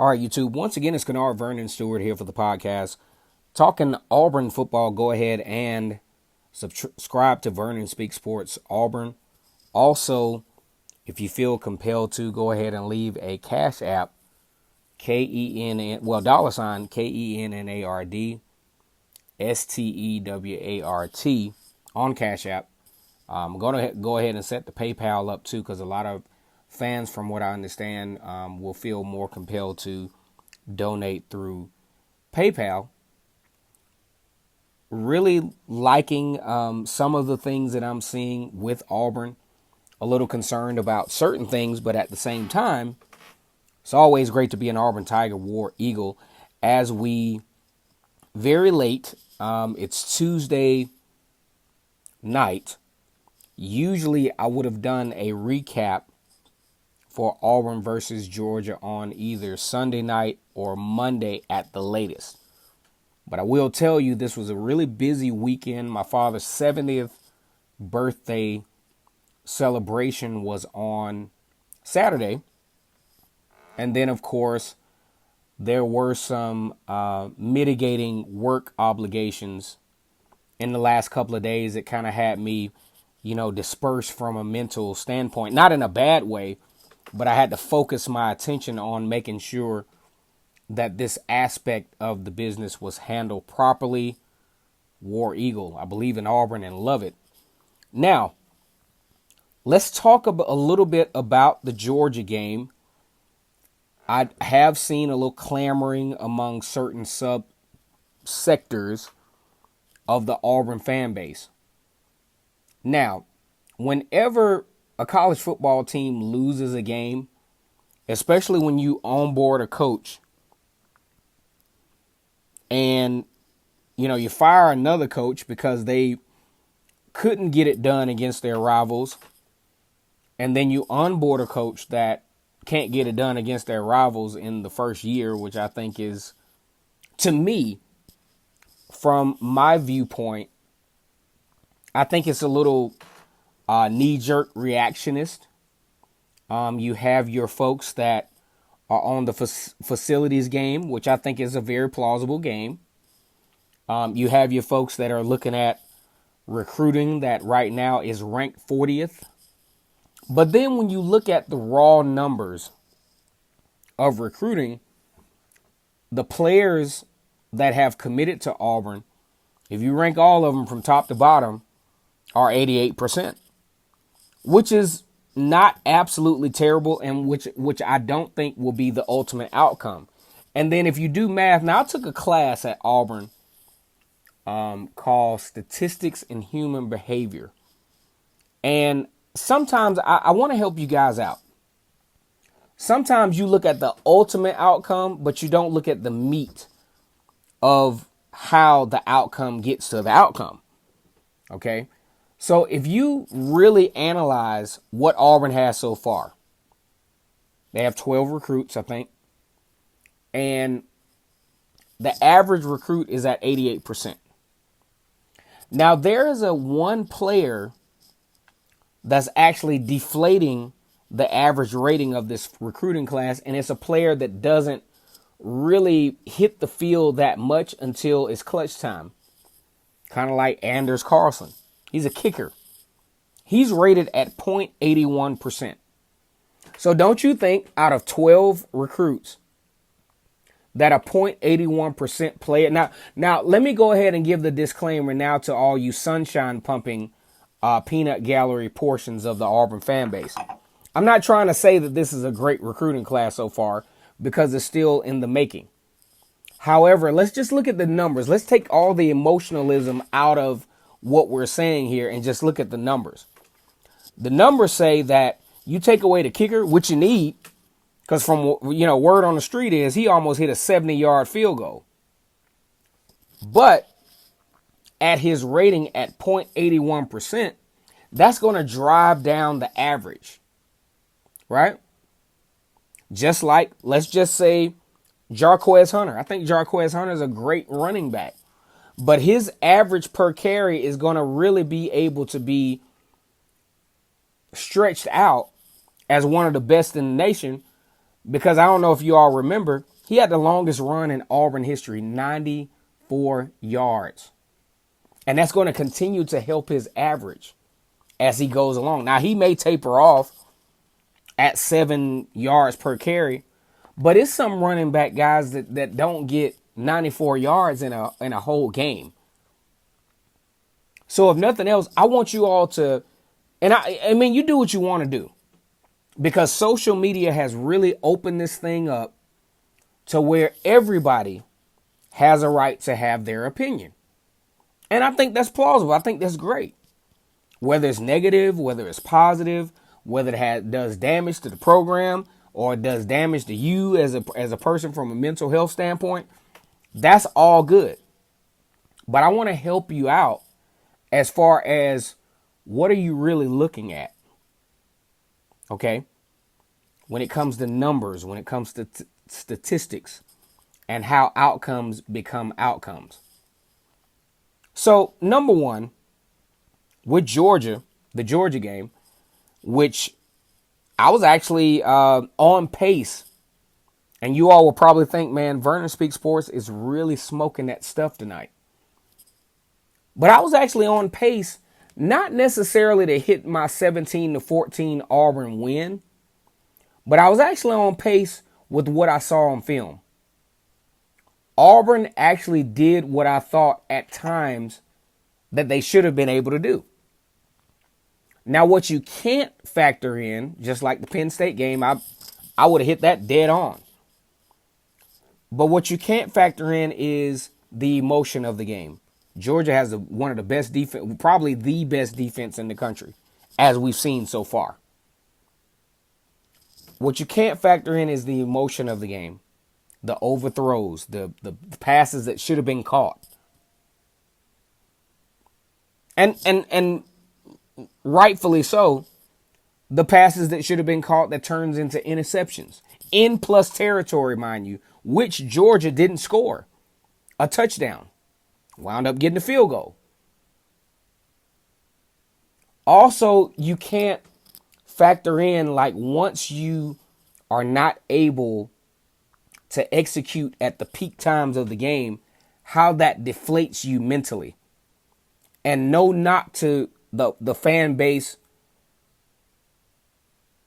All right, YouTube. Once again, it's Kennard Vernon Stewart here for the podcast. Talking Auburn football, go ahead and subscribe to Vernon Speak Sports Auburn. Also, if you feel compelled to, go ahead and leave a Cash App, $ KENNARD on Cash App. I'm going to go ahead and set the PayPal up too, because a lot of fans, from what I understand, will feel more compelled to donate through PayPal. Really liking some of the things that I'm seeing with Auburn. A little concerned about certain things, but at the same time, it's always great to be an Auburn Tiger War Eagle. As we very late, it's Tuesday night. Usually I would have done a recap for Auburn versus Georgia on either Sunday night or Monday at the latest. But I will tell you, this was a really busy weekend. My father's 70th birthday celebration was on Saturday. And then, of course, there were some mitigating work obligations in the last couple of days that kind of had me, dispersed from a mental standpoint. Not in a bad way, but I had to focus my attention on making sure that this aspect of the business was handled properly. War Eagle. I believe in Auburn and love it. Now, let's talk a little bit about the Georgia game. I have seen a little clamoring among certain sub-sectors of the Auburn fan base. Now, whenever a college football team loses a game, especially when you onboard a coach and, you fire another coach because they couldn't get it done against their rivals, and then you onboard a coach that can't get it done against their rivals in the first year, which I think is, to me, from my viewpoint, I think it's a little knee-jerk reactionist. You have your folks that are on the facilities game, which I think is a very plausible game. You have your folks that are looking at recruiting that right now is ranked 40th. But then when you look at the raw numbers of recruiting, the players that have committed to Auburn, if you rank all of them from top to bottom, are 88%, which is not absolutely terrible, and which I don't think will be the ultimate outcome. And then if you do math, now I took a class at Auburn called Statistics and Human Behavior. And sometimes I want to help you guys out. Sometimes you look at the ultimate outcome, but you don't look at the meat of how the outcome gets to the outcome. Okay? So if you really analyze what Auburn has so far, they have 12 recruits, I think. And the average recruit is at 88%. Now, there is one player that's actually deflating the average rating of this recruiting class, and it's a player that doesn't really hit the field that much until it's clutch time. Kind of like Anders Carlson. He's a kicker. He's rated at 0.81%. So don't you think out of 12 recruits that a 0.81% player... Now, let me go ahead and give the disclaimer now to all you sunshine pumping peanut gallery portions of the Auburn fan base. I'm not trying to say that this is a great recruiting class so far, because it's still in the making. However, let's just look at the numbers. Let's take all the emotionalism out of what we're saying here and just look at the numbers. The numbers say that you take away the kicker, which you need, because from, word on the street is he almost hit a 70-yard field goal. But at his rating at 0.81%, that's going to drive down the average, right? Just like, let's just say, Jarquez Hunter. I think Jarquez Hunter is a great running back. But his average per carry is going to really be able to be stretched out as one of the best in the nation Because I don't know if you all remember, he had the longest run in Auburn history, 94 yards. And that's going to continue to help his average as he goes along. Now, he may taper off at 7 yards per carry, but it's some running back guys that don't get 94 yards in a whole game. So if nothing else, I want you all to, and I mean, you do what you want to do, because social media has really opened this thing up to where everybody has a right to have their opinion. And I think that's plausible. I think that's great. Whether it's negative, whether it's positive, whether it does damage to the program or it does damage to you as a person from a mental health standpoint, that's all good. But I want to help you out as far as what are you really looking at? Okay? When it comes to numbers, when it comes to statistics, and how outcomes become outcomes. So, number one, with Georgia, the Georgia game, which I was actually on pace. And you all will probably think, man, Vernon Speak Sports is really smoking that stuff tonight. But I was actually on pace, not necessarily to hit my 17-14 Auburn win, but I was actually on pace with what I saw on film. Auburn actually did what I thought at times that they should have been able to do. Now, what you can't factor in, just like the Penn State game, I would have hit that dead on. But what you can't factor in is the emotion of the game. Georgia has one of the best defense, probably the best defense in the country, as we've seen so far. What you can't factor in is the emotion of the game, the overthrows, the passes that should have been caught, and rightfully so, the passes that should have been caught that turns into interceptions in plus territory, mind you, which Georgia didn't score a touchdown. Wound up getting a field goal. Also, you can't factor in, like, once you are not able to execute at the peak times of the game, how that deflates you mentally. And no knock to the fan base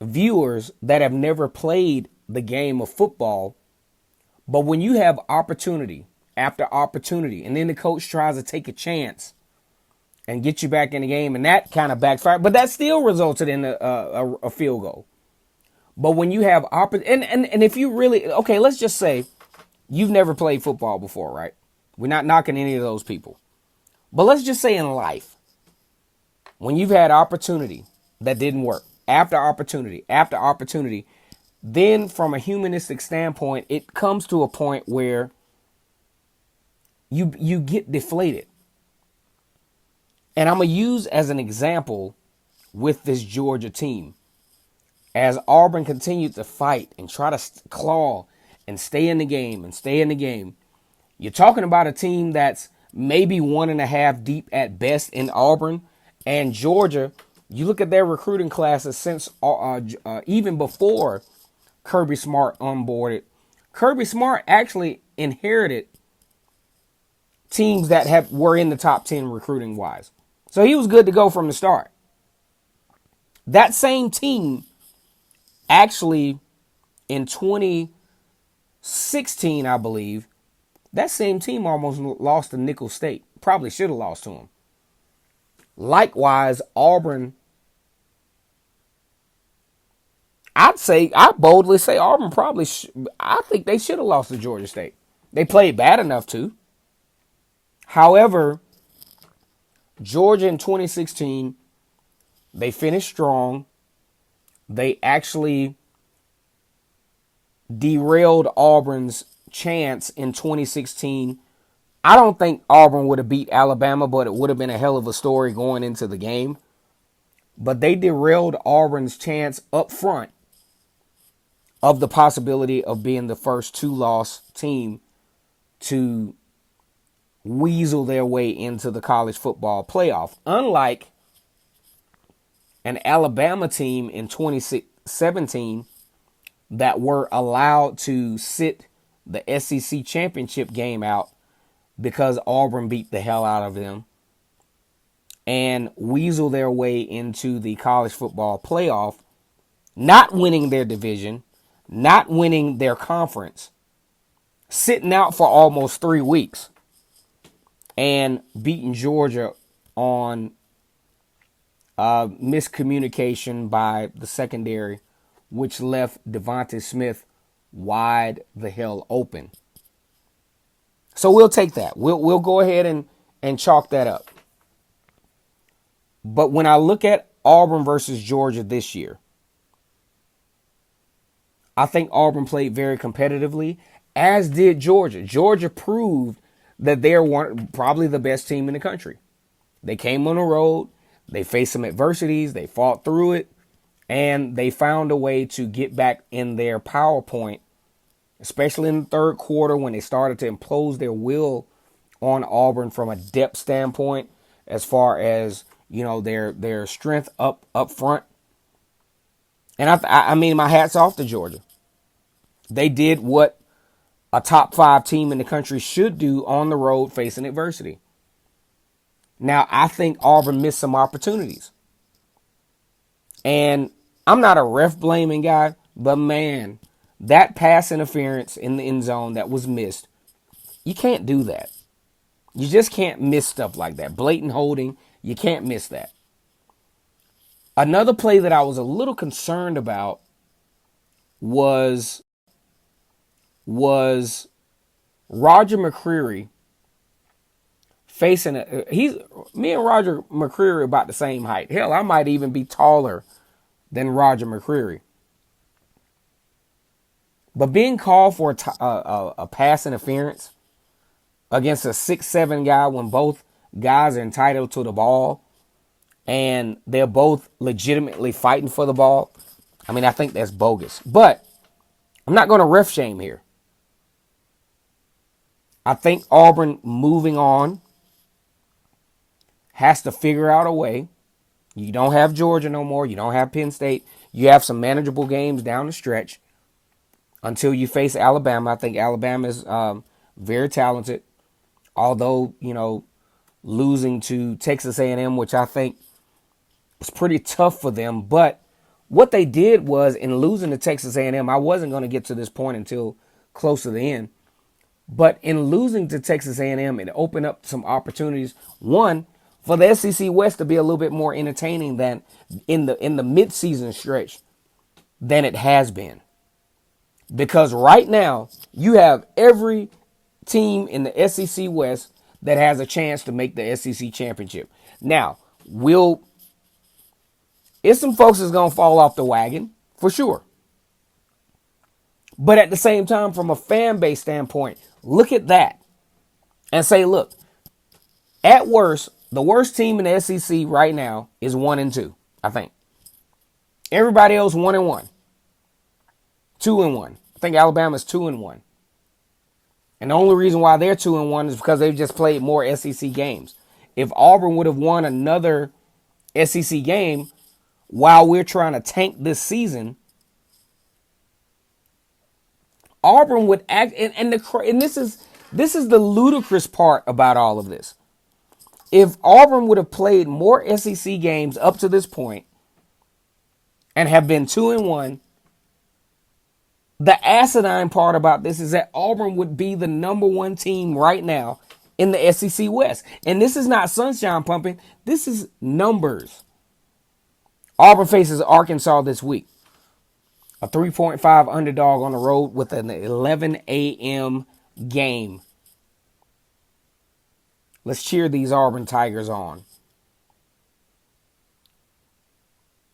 viewers that have never played the game of football, but when you have opportunity after opportunity, and then the coach tries to take a chance and get you back in the game, and that kind of backfired, but that still resulted in a field goal. But when you have and if you really, okay, let's just say you've never played football before, right? We're not knocking any of those people. But let's just say in life, when you've had opportunity that didn't work, after opportunity, then from a humanistic standpoint, it comes to a point where you get deflated. And I'm going to use as an example with this Georgia team. As Auburn continued to fight and try to claw and stay in the game, you're talking about a team that's maybe 1.5 deep at best in Auburn. And Georgia, you look at their recruiting classes since even before Kirby Smart onboarded. Kirby Smart actually inherited teams that were in the top 10 recruiting wise. So he was good to go from the start. That same team actually in 2016, I believe, that same team almost lost to Nicholls State. Probably should have lost to them. Likewise, Auburn, I boldly say Auburn probably, I think they should have lost to Georgia State. They played bad enough to. However, Georgia in 2016, they finished strong. They actually derailed Auburn's chance in 2016. I don't think Auburn would have beat Alabama, but it would have been a hell of a story going into the game. But they derailed Auburn's chance up front of the possibility of being the first 2-loss team to weasel their way into the college football playoff. Unlike an Alabama team in 2017 that were allowed to sit the SEC championship game out because Auburn beat the hell out of them and weasel their way into the college football playoff, not winning their division, not winning their conference, sitting out for almost 3 weeks, and beating Georgia on miscommunication by the secondary, which left Devontae Smith wide the hell open. So we'll take that. We'll go ahead and chalk that up. But when I look at Auburn versus Georgia this year, I think Auburn played very competitively, as did Georgia. Georgia proved that they're probably the best team in the country. They came on the road. They faced some adversities. They fought through it. And they found a way to get back in their PowerPoint, especially in the third quarter when they started to impose their will on Auburn from a depth standpoint, as far as, you know, their strength up front. And I mean, my hat's off to Georgia. They did what a top 5 team in the country should do on the road facing adversity. Now, I think Auburn missed some opportunities. And I'm not a ref blaming guy, but man, that pass interference in the end zone that was missed, you can't do that. You just can't miss stuff like that. Blatant holding, you can't miss that. Another play that I was a little concerned about was Roger McCreary facing me and Roger McCreary about the same height. Hell, I might even be taller than Roger McCreary. But being called for a pass interference against a 6'7" guy when both guys are entitled to the ball and they're both legitimately fighting for the ball, I mean, I think that's bogus. But I'm not going to ref shame here. I think Auburn moving on has to figure out a way. You don't have Georgia no more. You don't have Penn State. You have some manageable games down the stretch until you face Alabama. I think Alabama is very talented. Although, you know, losing to Texas A&M, which I think was pretty tough for them. But what they did was, in losing to Texas A&M, I wasn't going to get to this point until close to the end. But in losing to Texas A&M, it opened up some opportunities. One, for the SEC West to be a little bit more entertaining than in the midseason stretch than it has been. Because right now, you have every team in the SEC West that has a chance to make the SEC championship. Now, it's some folks that's going to fall off the wagon, for sure. But at the same time, from a fan base standpoint, look at that and say, look, at worst, the worst team in the SEC right now is 1-2, I think. Everybody else 1-1. 2-1. I think Alabama's 2-1. And the only reason why they're 2-1 is because they've just played more SEC games. If Auburn would have won another SEC game while we're trying to tank this season, Auburn would act, and this is the ludicrous part about all of this. If Auburn would have played more SEC games up to this point and have been 2-1, the asinine part about this is that Auburn would be the number 1 team right now in the SEC West. And this is not sunshine pumping. This is numbers. Auburn faces Arkansas this week. A 3.5 underdog on the road with an 11 a.m. game. Let's cheer these Auburn Tigers on.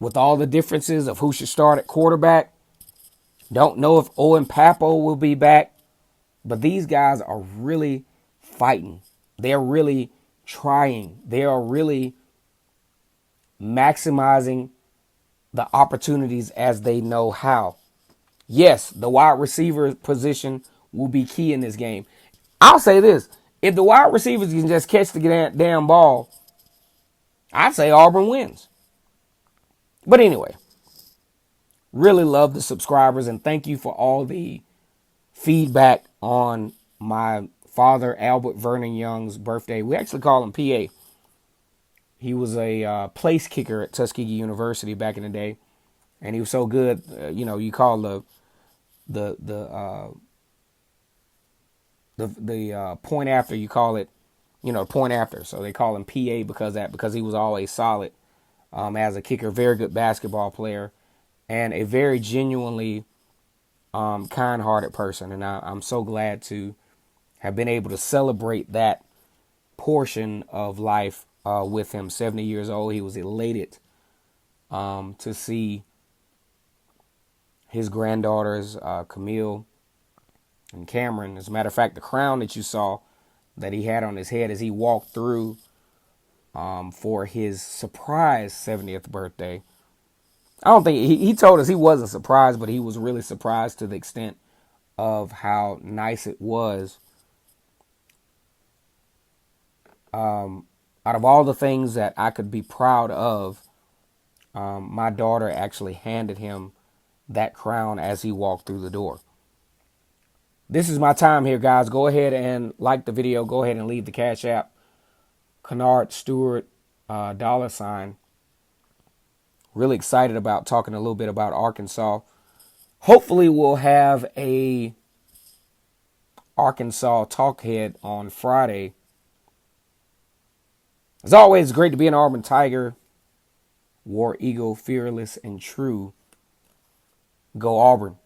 With all the differences of who should start at quarterback, don't know if Owen Papo will be back, but these guys are really fighting. They're really trying. They are really maximizing the opportunities as they know how. Yes, the wide receiver position will be key in this game. I'll say this. If the wide receivers can just catch the damn ball, I'd say Auburn wins. But anyway, Really love the subscribers, and thank you for all the feedback on my father, Albert Vernon Young's birthday. We actually call him PA. He was a place kicker at Tuskegee University back in the day, and he was so good. You call the the uh, the point after, you call it, point after. So they call him PA because he was always solid as a kicker. Very good basketball player, and a very genuinely kind-hearted person. And I'm so glad to have been able to celebrate that portion of life with him. 70 years old. He was elated to see his granddaughters, Camille and Cameron. As a matter of fact, the crown that you saw that he had on his head as he walked through for his surprise 70th birthday. I don't think he told us he wasn't surprised, but he was really surprised to the extent of how nice it was. Out of all the things that I could be proud of, my daughter actually handed him that crown as he walked through the door. This is my time here, guys. Go ahead and like the video. Go ahead and leave the Cash App. Kennard Stewart $. Really excited about talking a little bit about Arkansas. Hopefully we'll have a Arkansas talkhead on Friday. As always, great to be an Auburn Tiger. War Eagle, fearless and true. Go Auburn.